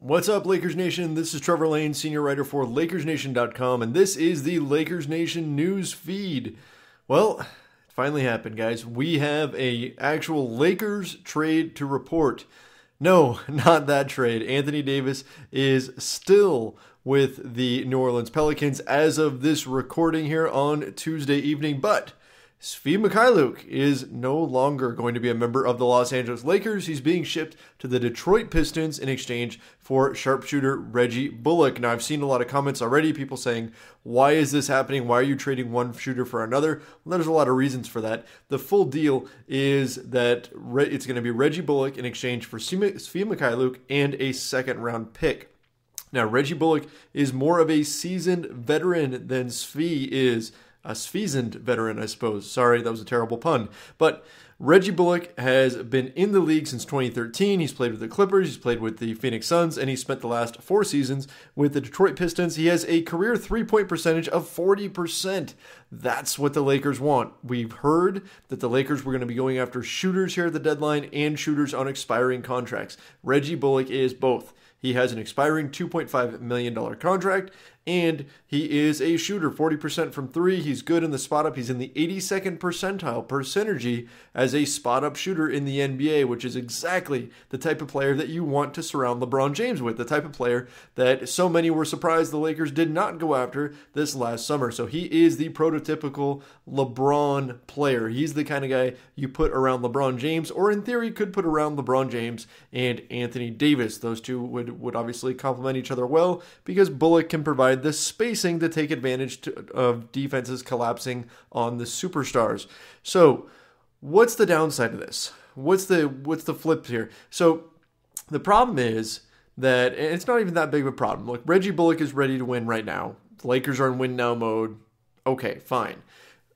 What's up, Lakers Nation? This is Trevor Lane, senior writer for LakersNation.com, and this is the Lakers Nation news feed. Well, it finally happened, guys. We have a actual Lakers trade to report. No, not that trade. Anthony Davis is still with the New Orleans Pelicans as of this recording here on Tuesday evening, but Svi Mykhailiuk is no longer going to be a member of the Los Angeles Lakers. He's being shipped to the Detroit Pistons in exchange for sharpshooter Reggie Bullock. Now, I've seen a lot of comments already, people saying, why is this happening? Why are you trading one shooter for another? Well, there's a lot of reasons for that. The full deal is that it's going to be Reggie Bullock in exchange for Svi Mykhailiuk and a second-round pick. Now, Reggie Bullock is more of a seasoned veteran than Svi is. A seasoned veteran, I suppose. Sorry, that was a terrible pun. But Reggie Bullock has been in the league since 2013. He's played with the Clippers, he's played with the Phoenix Suns, and he spent the last 4 seasons with the Detroit Pistons. He has a career three-point percentage of 40%. That's what the Lakers want. We've heard that the Lakers were going to be going after shooters here at the deadline and shooters on expiring contracts. Reggie Bullock is both. He has an expiring $2.5 million contract, and he is a shooter, 40% from three. He's good in the spot up. He's in the 82nd percentile per synergy as a spot up shooter in the NBA, which is exactly the type of player that you want to surround LeBron James with, the type of player that so many were surprised the Lakers did not go after this last summer. So he is the prototypical LeBron player. He's the kind of guy you put around LeBron James, or in theory could put around LeBron James and Anthony Davis. Those two would obviously complement each other well because Bullock can provide the spacing to take advantage of defenses collapsing on the superstars. So what's the downside of this? What's the flip here? So the problem is that, and it's not even that big of a problem. Look, Reggie Bullock is ready to win right now. The Lakers are in win now mode. Okay, fine.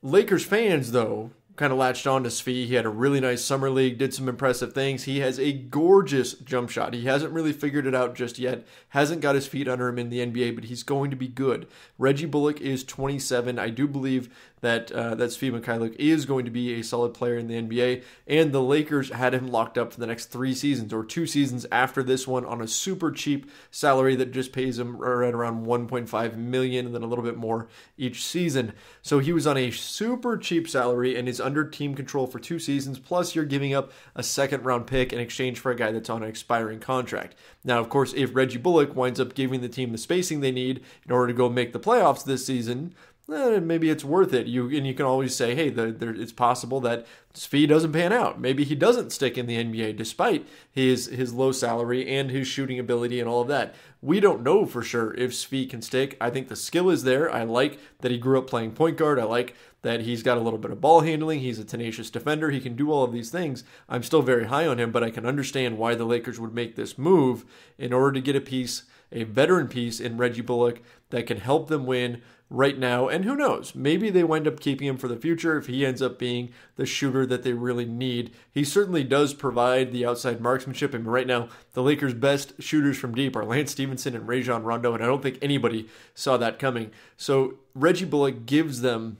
Lakers fans, though, kind of latched on to Svi. He had a really nice summer league, did some impressive things. He has a gorgeous jump shot. He hasn't really figured it out just yet, hasn't got his feet under him in the NBA, but he's going to be good. Reggie Bullock is 27. I do believe that Svi Mykhailiuk is going to be a solid player in the NBA, and the Lakers had him locked up for the next 3 seasons or 2 seasons after this one on a super cheap salary that just pays him right around $1.5 million and then a little bit more each season. So he was on a super cheap salary and is under team control for 2 seasons, plus you're giving up a second-round pick in exchange for a guy that's on an expiring contract. Now, of course, if Reggie Bullock winds up giving the team the spacing they need in order to go make the playoffs this season, maybe it's worth it. You can always say, hey, it's possible that Svi doesn't pan out. Maybe he doesn't stick in the NBA despite his low salary and his shooting ability and all of that. We don't know for sure if Svi can stick. I think the skill is there. I like that he grew up playing point guard. I like that he's got a little bit of ball handling. He's a tenacious defender. He can do all of these things. I'm still very high on him, but I can understand why the Lakers would make this move in order to get a veteran piece in Reggie Bullock that can help them win right now. And who knows, maybe they wind up keeping him for the future if he ends up being the shooter that they really need. He certainly does provide the outside marksmanship. I mean, right now, the Lakers' best shooters from deep are Lance Stevenson and Rajon Rondo, and I don't think anybody saw that coming. So Reggie Bullock gives them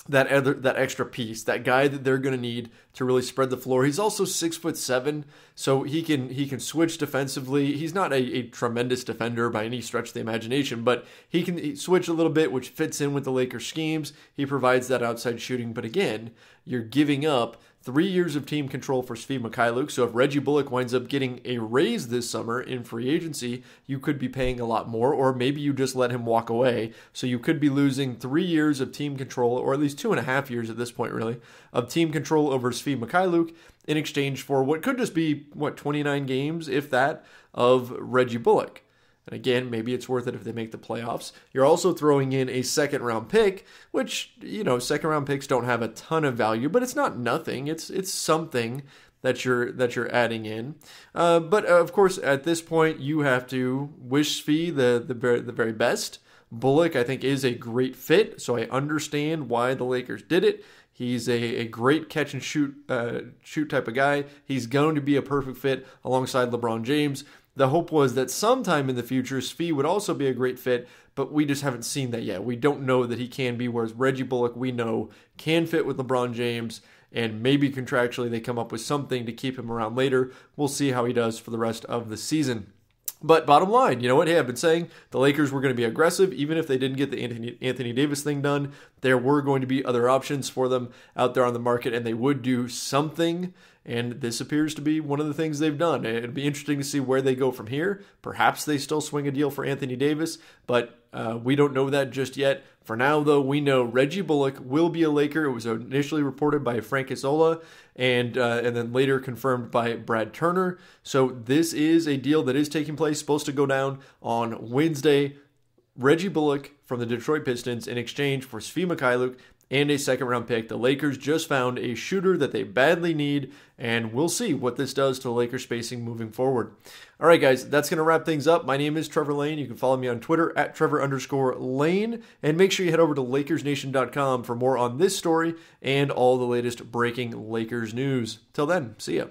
that extra piece, that guy that they're going to need to really spread the floor. He's also 6'7", so he can switch defensively. He's not a tremendous defender by any stretch of the imagination, but he can switch a little bit, which fits in with the Lakers' schemes. He provides that outside shooting, but again, you're giving up 3 years of team control for Svi Mykhailiuk. So if Reggie Bullock winds up getting a raise this summer in free agency, you could be paying a lot more, or maybe you just let him walk away. So you could be losing 3 years of team control, or at least 2.5 years at this point, really, of team control over Svi Mykhailiuk in exchange for what could just be, 29 games, if that, of Reggie Bullock. And again, maybe it's worth it if they make the playoffs. You're also throwing in a second-round pick, which, second-round picks don't have a ton of value, but it's not nothing. It's something that you're adding in. But of course, at this point, you have to wish Svi the very best. Bullock, I think, is a great fit, so I understand why the Lakers did it. He's a great catch and shoot type of guy. He's going to be a perfect fit alongside LeBron James. The hope was that sometime in the future, Svi would also be a great fit, but we just haven't seen that yet. We don't know that he can be, whereas Reggie Bullock, we know, can fit with LeBron James, and maybe contractually they come up with something to keep him around later. We'll see how he does for the rest of the season. But bottom line, you know what? Hey, I've been saying the Lakers were going to be aggressive, even if they didn't get the Anthony Davis thing done. There were going to be other options for them out there on the market, and they would do something. And this appears to be one of the things they've done. It'd be interesting to see where they go from here. Perhaps they still swing a deal for Anthony Davis, but we don't know that just yet. For now, though, we know Reggie Bullock will be a Laker. It was initially reported by Frank Isola and then later confirmed by Brad Turner. So this is a deal that is taking place, supposed to go down on Wednesday. Reggie Bullock from the Detroit Pistons in exchange for Svi Mykhailiuk and a second-round pick. The Lakers just found a shooter that they badly need, and we'll see what this does to the Lakers spacing moving forward. All right, guys, that's going to wrap things up. My name is Trevor Lane. You can follow me on Twitter at Trevor_Lane, and make sure you head over to LakersNation.com for more on this story and all the latest breaking Lakers news. Till then, see ya.